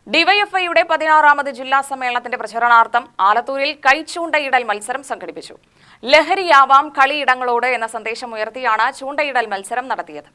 ഡിവൈഎഫ്ഐയുടെ 16ാമത് ജില്ലാ സമ്മേളനത്തിന്റെ പ്രചരണാർത്ഥം ആലത്തൂരിൽ കൈച്ചൂണ്ടയിടൽ മത്സരം സംഘടിപ്പിച്ചു. ലഹരിയാവാം കളിയിടങ്ങളോട് എന്ന സന്ദേശമുയർത്തിയാണ് ചൂണ്ടയിടൽ മത്സരം നടത്തിയത്.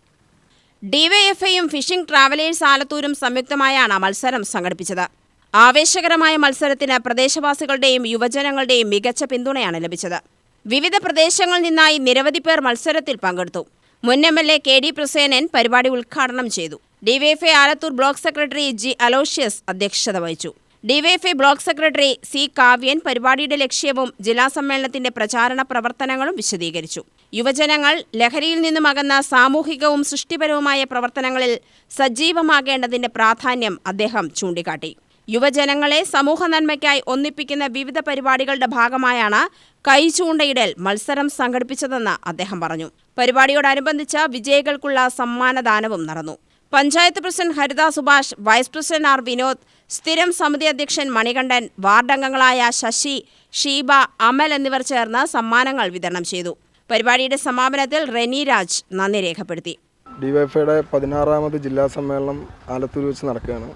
ഡിവൈഎഫ്ഐയും ഫിഷിംഗ് ട്രാവലേഴ്സ് ആലത്തൂരും സംയുക്തമായാണ് മത്സരം സംഘടിപ്പിച്ചത്. ആവേശകരമായ മത്സരത്തിന് പ്രദേശവാസികളുടെയും യുവജനങ്ങളുടെയും മികച്ച പിന്തുണയാണ് ലഭിച്ചത്. വിവിധ പ്രദേശങ്ങളിൽ നിന്നായി നിരവധി പേർ മത്സരത്തിൽ പങ്കെടുത്തു. മുൻ എംഎൽഎ കെ ഡി പ്രസേനൻ പരിപാടി ഉദ്ഘാടനം ചെയ്തു. DYFI Alathur block secretary G Aloysius അധ്യക്ഷത വഹിച്ചു. ഡിവൈഎഫ്ഐ ബ്ലോക്ക് സെക്രട്ടറി സി കാവ്യൻ പരിപാടിയുടെ ലക്ഷ്യവും ജില്ലാ സമ്മേളനത്തിന്റെ പ്രചാരണ പ്രവർത്തനങ്ങളും വിശദീകരിച്ചു. യുവജനങ്ങൾ ലഹരിയിൽ നിന്നും അകന്ന സാമൂഹികവും സൃഷ്ടിപരവുമായ പ്രവർത്തനങ്ങളിൽ സജീവമാകേണ്ടതിന്റെ പ്രാധാന്യം അദ്ദേഹം ചൂണ്ടിക്കാട്ടി. യുവജനങ്ങളെ സമൂഹ നന്മയ്ക്കായി ഒന്നിപ്പിക്കുന്ന വിവിധ പരിപാടികളുടെ ഭാഗമായാണ് കൈചൂണ്ടയിടൽ മത്സരം സംഘടിപ്പിച്ചതെന്ന് അദ്ദേഹം പറഞ്ഞു. പരിപാടിയോടനുബന്ധിച്ച് വിജയികൾക്കുള്ള സമ്മാനദാനവും നടന്നു. Panchayat president Haritha Subhash, vice president R Vinod, സ്ഥിരം സമിതി അധ്യക്ഷൻ മണികണ്ഠൻ, വാർഡംഗങ്ങളായ ശശി, ഷീബ, അമൽ എന്നിവർ ചേർന്ന് സമ്മാനങ്ങൾ വിതരണം ചെയ്തു. പരിപാടിയുടെ സമാപനത്തിൽ റെനി രാജ് നന്ദി രേഖപ്പെടുത്തി. ഡിവൈഎഫ്ഐയുടെ 16ാമത് ജില്ലാ സമ്മേളനം ആലത്തൂർ വെച്ച് നടക്കുകയാണ്.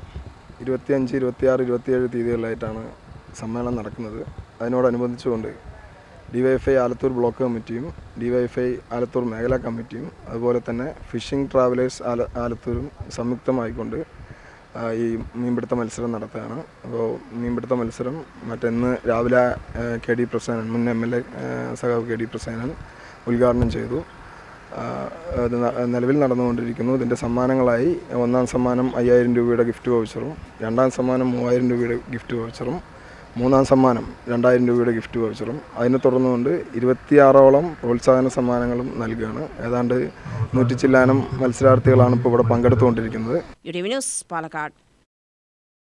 25, 26, 27 തീയതികളിലായിട്ടാണ് സമ്മേളനം നടക്കുന്നത്. അതിനോടനുബന്ധിച്ചുകൊണ്ട് ഡിവൈഎഫ്ഐ ആലത്തൂർ ബ്ലോക്ക് കമ്മിറ്റിയും ഡിവൈഎഫ്ഐ ആലത്തൂർ മേഖലാ കമ്മിറ്റിയും അതുപോലെ തന്നെ ഫിഷിംഗ് ട്രാവലേഴ്സ് ആലത്തൂരും സംയുക്തമായിക്കൊണ്ട് ഈ മീൻപിടുത്ത മത്സരം നടത്തുകയാണ്. അപ്പോൾ മീൻപിടുത്ത മത്സരം മറ്റന്ന് രാവിലെ കെ ഡി പ്രസേനൻ, മുൻ എംഎൽഎ സഖാവ് കെ ഡി പ്രസേനൻ ഉദ്ഘാടനം ചെയ്തു. അത് നിലവിൽ നടന്നുകൊണ്ടിരിക്കുന്നു. ഇതിൻ്റെ സമ്മാനങ്ങളായി 1ാം സമ്മാനം 5000 രൂപയുടെ ഗിഫ്റ്റ് വൗച്ചറും, 2ാം സമ്മാനം 3000 രൂപയുടെ ഗിഫ്റ്റ് വൗച്ചറും, 3ാം സമ്മാനം 2000 രൂപയുടെ ഗിഫ്റ്റ് വൗച്ചറും, അതിനെ തുടർന്നുകൊണ്ട് 26ഓളം പ്രോത്സാഹന സമ്മാനങ്ങളും നൽകുകയാണ്. ഏതാണ്ട് 100 ചില്ലാനം മത്സരാർത്ഥികളാണ് ഇപ്പോൾ ഇവിടെ പങ്കെടുത്തുകൊണ്ടിരിക്കുന്നത്. ന്യൂസ് പാലക്കാട്.